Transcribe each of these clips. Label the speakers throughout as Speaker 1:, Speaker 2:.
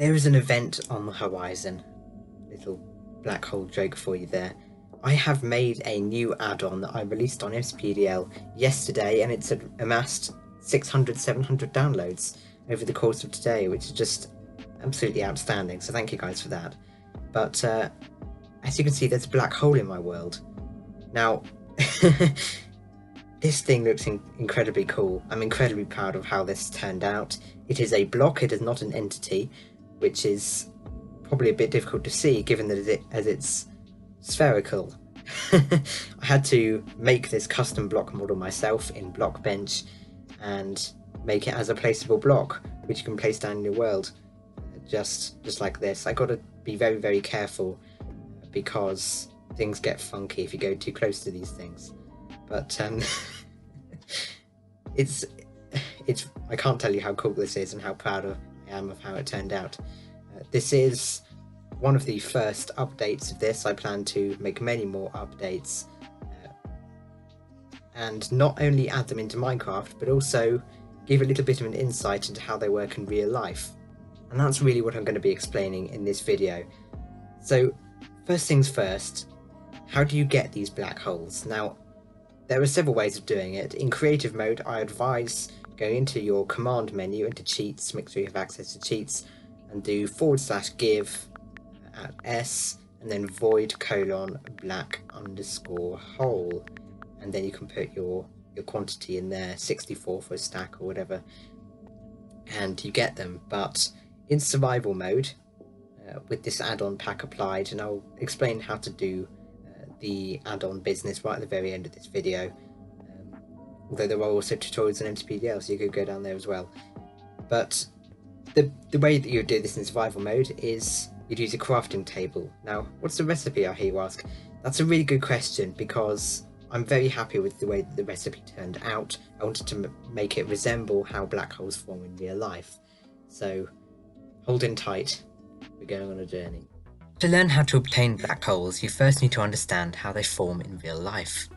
Speaker 1: There is an event on the horizon. Little black hole joke for you there. I have made a new add-on that I released on MSPDL yesterday, and it's amassed 600, 700 downloads over the course of today, which is just absolutely outstanding. So thank you guys for that. But as you can see, there's a black hole in my world. Now, this thing looks incredibly cool. I'm incredibly proud of how this turned out. It is a block, it is not an entity, which is probably a bit difficult to see given that it's spherical. I had to make this custom block model myself in Blockbench and make it as a placeable block, which you can place down in your world, just like this. I got to be very, very careful because things get funky if you go too close to these things. But it's I can't tell you how cool this is and how proud I am of how it turned out. This is one of the first updates of this. I plan to make many more updates and not only add them into Minecraft, but also give a little bit of an insight into how they work in real life. And that's really what I'm going to be explaining in this video. So first things first, how do you get these black holes? Now, there are several ways of doing it. In creative mode, I advise going into your command menu, into cheats, make sure you have access to cheats, and do /give at s and then void : black _ hole, and then you can put your quantity in there, 64 for a stack or whatever, and you get them. But in survival mode, with this add-on pack applied, and I'll explain how to do the add-on business right at the very end of this video, although there are also tutorials on MTPDL, so you could go down there as well. But the way that you do this in survival mode is you'd use a crafting table. Now, what's the recipe, I hear you ask? That's a really good question, because I'm very happy with the way that the recipe turned out. I wanted to make it resemble how black holes form in real life. So hold in tight, we're going on a journey. To learn how to obtain black holes, you first need to understand how they form in real life.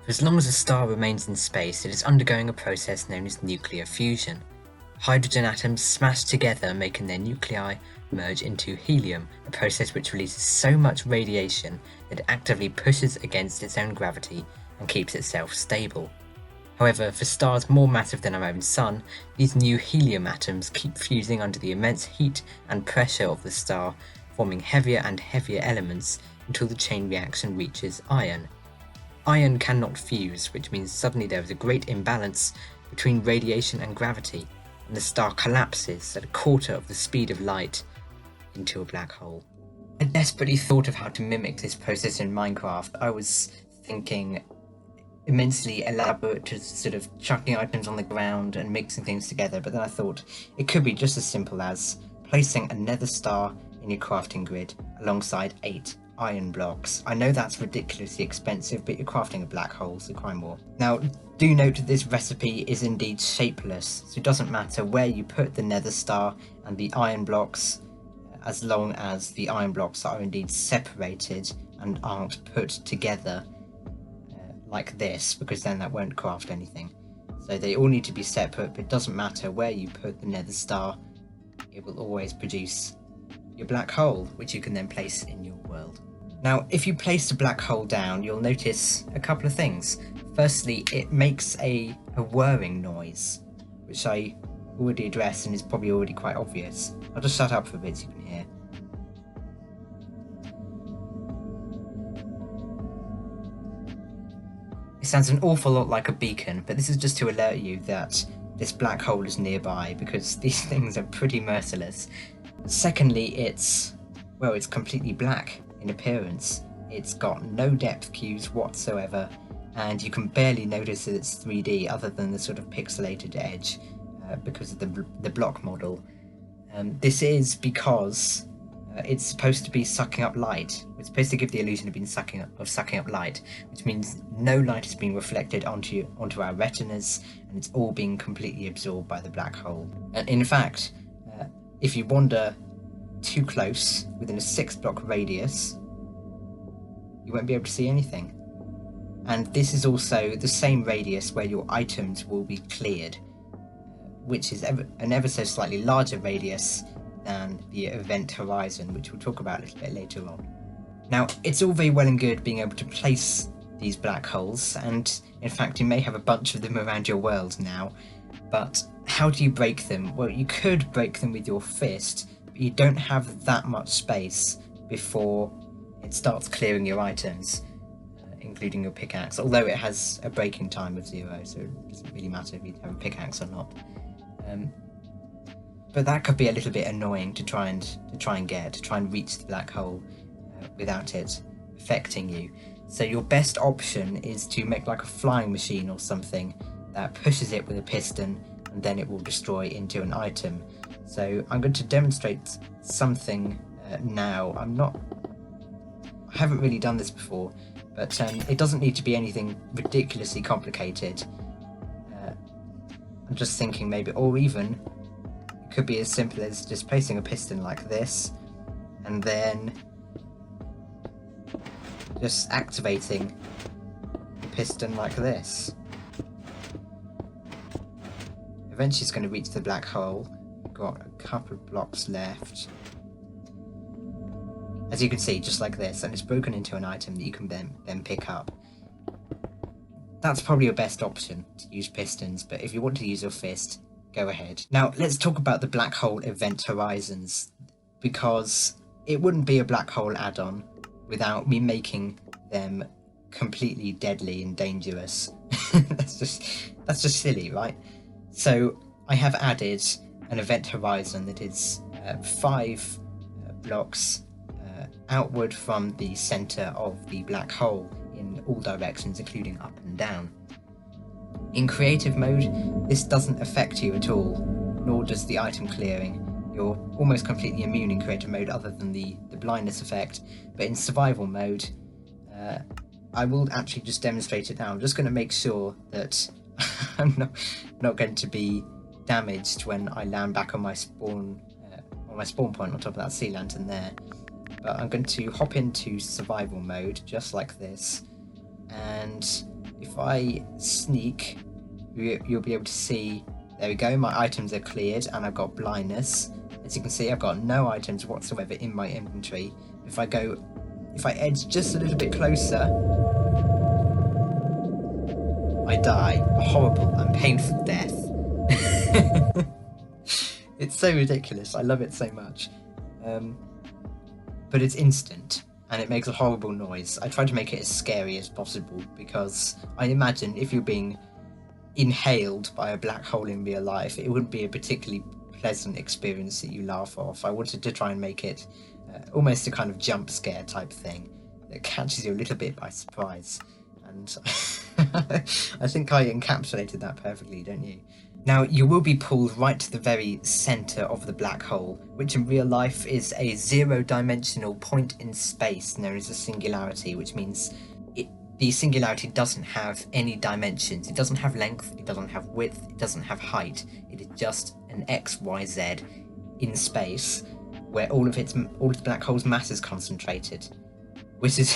Speaker 1: For as long as a star remains in space, it is undergoing a process known as nuclear fusion. Hydrogen atoms smash together, making their nuclei merge into helium, a process which releases so much radiation that it actively pushes against its own gravity and keeps itself stable. However, for stars more massive than our own Sun, these new helium atoms keep fusing under the immense heat and pressure of the star, forming heavier and heavier elements until the chain reaction reaches iron. Iron cannot fuse, which means suddenly there is a great imbalance between radiation and gravity, and the star collapses at a quarter of the speed of light into a black hole. I desperately thought of how to mimic this process in Minecraft. I was thinking immensely elaborate, just sort of chucking items on the ground and mixing things together, but then I thought it could be just as simple as placing a nether star in your crafting grid alongside 8 iron blocks. I know that's ridiculously expensive, but you're crafting a black hole, so cry more. Now, do note that this recipe is indeed shapeless, so it doesn't matter where you put the nether star and the iron blocks, as long as the iron blocks are indeed separated and aren't put together like this, because then that won't craft anything. So they all need to be separate, but it doesn't matter where you put the nether star, it will always produce your black hole, which you can then place in your world. Now, if you place the black hole down, you'll notice a couple of things. Firstly, it makes a whirring noise, which I already addressed and is probably already quite obvious. I'll just shut up for a bit so you can hear. It sounds an awful lot like a beacon, but this is just to alert you that this black hole is nearby, because these things are pretty merciless. Secondly, it's completely black in appearance. It's got no depth cues whatsoever, and you can barely notice that it's 3D other than the sort of pixelated edge because of the block model. This is because it's supposed to be sucking up light. It's supposed to give the illusion of sucking up light, which means no light is being reflected onto our retinas, and it's all being completely absorbed by the black hole. And in fact, if you wander too close, within a 6-block radius, you won't be able to see anything. And this is also the same radius where your items will be cleared, which is an ever so slightly larger radius than the event horizon, which we'll talk about a little bit later on. Now, it's all very well and good being able to place these black holes, and in fact you may have a bunch of them around your world now, but how do you break them? Well, you could break them with your fist, but you don't have that much space before it starts clearing your items, including your pickaxe, although it has a breaking time of 0, so it doesn't really matter if you have a pickaxe or not. But that could be a little bit annoying to try and reach the black hole without it affecting you. So your best option is to make like a flying machine or something that pushes it with a piston, and then it will destroy into an item. So I'm going to demonstrate something now. I haven't really done this before, but it doesn't need to be anything ridiculously complicated. I'm just thinking maybe, or even it could be as simple as just placing a piston like this, and then just activating the piston like this. Eventually it's going to reach the black hole. We've got a couple of blocks left. As you can see, just like this, and it's broken into an item that you can then pick up. That's probably your best option, to use pistons, but if you want to use your fist, go ahead. Now let's talk about the black hole event horizons, because it wouldn't be a black hole add-on without me making them completely deadly and dangerous. that's just silly, right? So I have added an event horizon that is 5 blocks outward from the center of the black hole in all directions, including up and down. In creative mode, this doesn't affect you at all, nor does the item clearing. You're almost completely immune in creative mode other than the blindness effect, but in survival mode, I will actually just demonstrate it now. I'm just going to make sure that I'm not going to be damaged when I land back on my spawn point on top of that sea lantern there. But I'm going to hop into survival mode just like this, and if I sneak, you'll be able to see, there we go, my items are cleared and I've got blindness. As you can see, I've got no items whatsoever in my inventory. If I edge just a little bit closer, I die a horrible and painful death. It's so ridiculous, I love it so much. But it's instant, and it makes a horrible noise. I try to make it as scary as possible, because I imagine if you're being inhaled by a black hole in real life, it wouldn't be a particularly pleasant experience that you laugh off. I wanted to try and make it almost a kind of jump scare type thing that catches you a little bit by surprise, and I think I encapsulated that perfectly, don't you? Now, you will be pulled right to the very centre of the black hole, which in real life is a 0-dimensional point in space known as a singularity, which means the singularity doesn't have any dimensions. It doesn't have length, it doesn't have width, it doesn't have height. It is just an XYZ in space, where all of the black hole's mass is concentrated. Which is,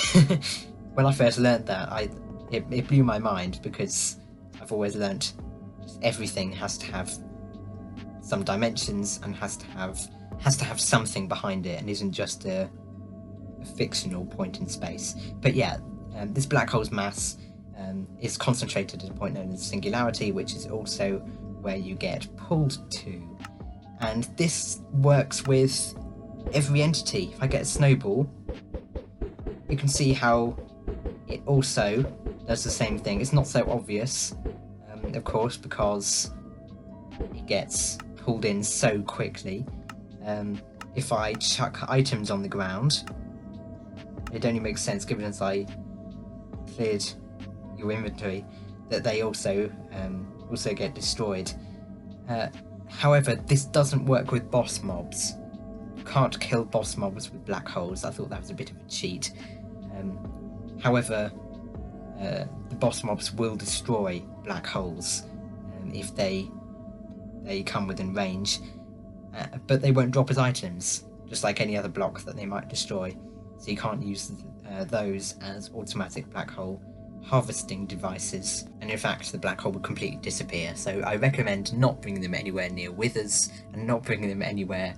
Speaker 1: when I first learned that, it blew my mind, because I've always learnt everything has to have some dimensions and has to have something behind it, and isn't just a fictional point in space. But yeah, this black hole's mass is concentrated at a point known as singularity, which is also where you get pulled to. And this works with every entity. If I get a snowball, you can see how it also does the same thing. It's not so obvious, of course, because it gets pulled in so quickly. If I chuck items on the ground, it only makes sense, given as I cleared your inventory, that they also get destroyed. However, this doesn't work with boss mobs. You can't kill boss mobs with black holes. I thought that was a bit of a cheat. However, the boss mobs will destroy black holes if they come within range, but they won't drop as items, just like any other block that they might destroy. So you can't use those as automatic black hole harvesting devices, and in fact the black hole would completely disappear. So I recommend not bringing them anywhere near withers, and not bringing them anywhere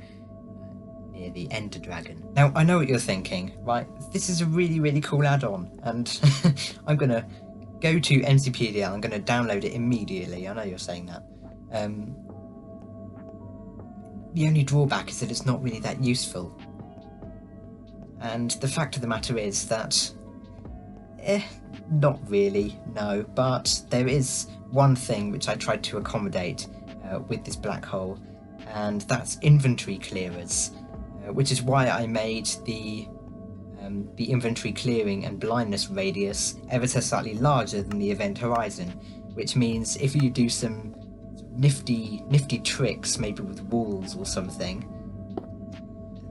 Speaker 1: near the Ender Dragon. Now, I know what you're thinking, right? This is a really, really cool add-on, and I'm going to go to MCPDL, I'm going to download it immediately. I know you're saying that. The only drawback is that it's not really that useful. And the fact of the matter is that, not really, no, but there is one thing which I tried to accommodate with this black hole, and that's inventory clearers, which is why I made the inventory clearing and blindness radius ever so slightly larger than the event horizon, which means if you do some nifty tricks, maybe with walls or something.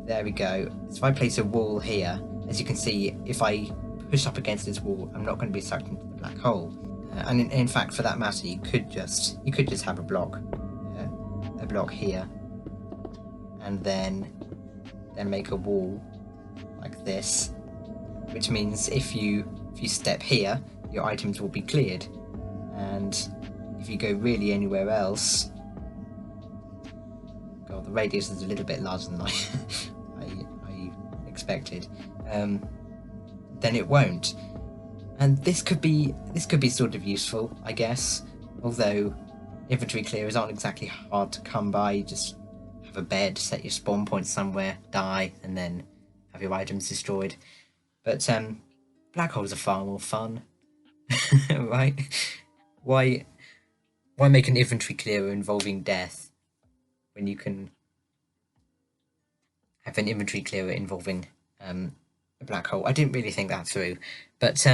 Speaker 1: There we go. So if I place a wall here, as you can see, if I push up against this wall, I'm not going to be sucked into the black hole. And in fact, for that matter, you could just have a block here, and then make a wall like this, which means if you step here, your items will be cleared, and if you go really anywhere else, God, the radius is a little bit larger than I expected, then it won't. And this could be sort of useful, I guess, although inventory clearers aren't exactly hard to come by. You just have a bed, set your spawn point somewhere, die, and then have your items destroyed. But black holes are far more fun, right? Why make an inventory clearer involving death when you can have an inventory clearer involving a black hole? I didn't really think that through. But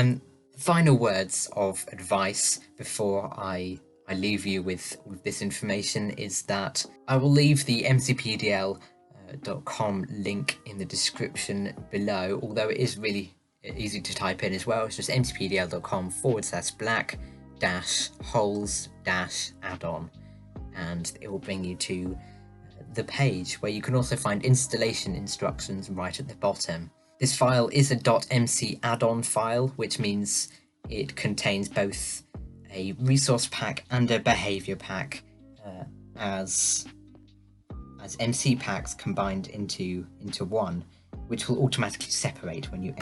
Speaker 1: final words of advice before I leave you with all of this information is that I will leave the mcpdl.com link in the description below, although it is really easy to type in as well. It's just mcpdl.com/black-holes-addon, and it will bring you to the page where you can also find installation instructions right at the bottom. This file is a .mc add-on file, which means it contains both a resource pack and a behavior pack as MC packs combined into one, which will automatically separate when you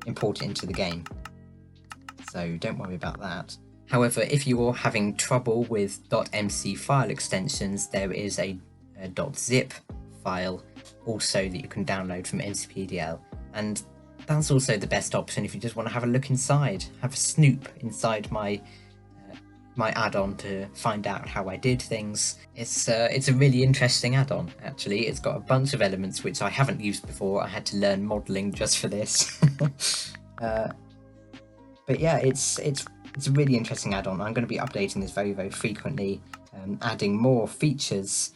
Speaker 1: import it into the game. So don't worry about that. However, if you're having trouble with .mc file extensions, there is a .zip file also that you can download from MCPDL, and that's also the best option if you just want to have a look inside, have a snoop inside my add-on to find out how I did things. It's a really interesting add-on, actually. It's got a bunch of elements which I haven't used before. I had to learn modelling just for this. But yeah, it's a really interesting add-on. I'm going to be updating this very, very frequently, adding more features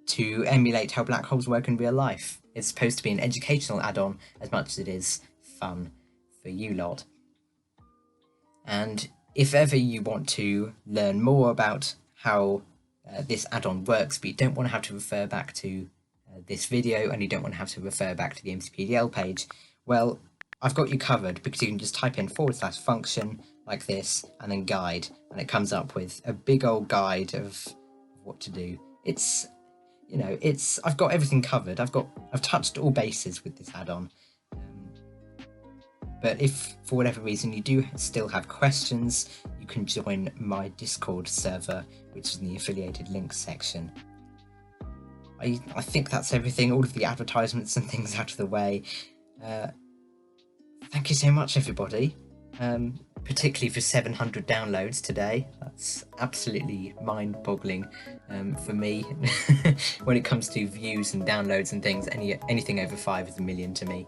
Speaker 1: to emulate how black holes work in real life. It's supposed to be an educational add-on as much as it is fun for you lot. And if ever you want to learn more about how this add-on works, but you don't want to have to refer back to this video, and you don't want to have to refer back to the MCPDL page, well, I've got you covered, because you can just type in /function like this and then guide, and it comes up with a big old guide of what to do. I've got everything covered. I've touched all bases with this add-on. But if for whatever reason you do still have questions, you can join my Discord server, which is in the affiliated links section. I think that's everything, all of the advertisements and things out of the way. Thank you so much, everybody, particularly for 700 downloads today. That's absolutely mind-boggling for me. When it comes to views and downloads and things, anything over 5 is a million to me.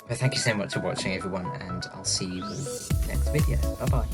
Speaker 1: But thank you so much for watching, everyone, and I'll see you in the next video. Bye bye.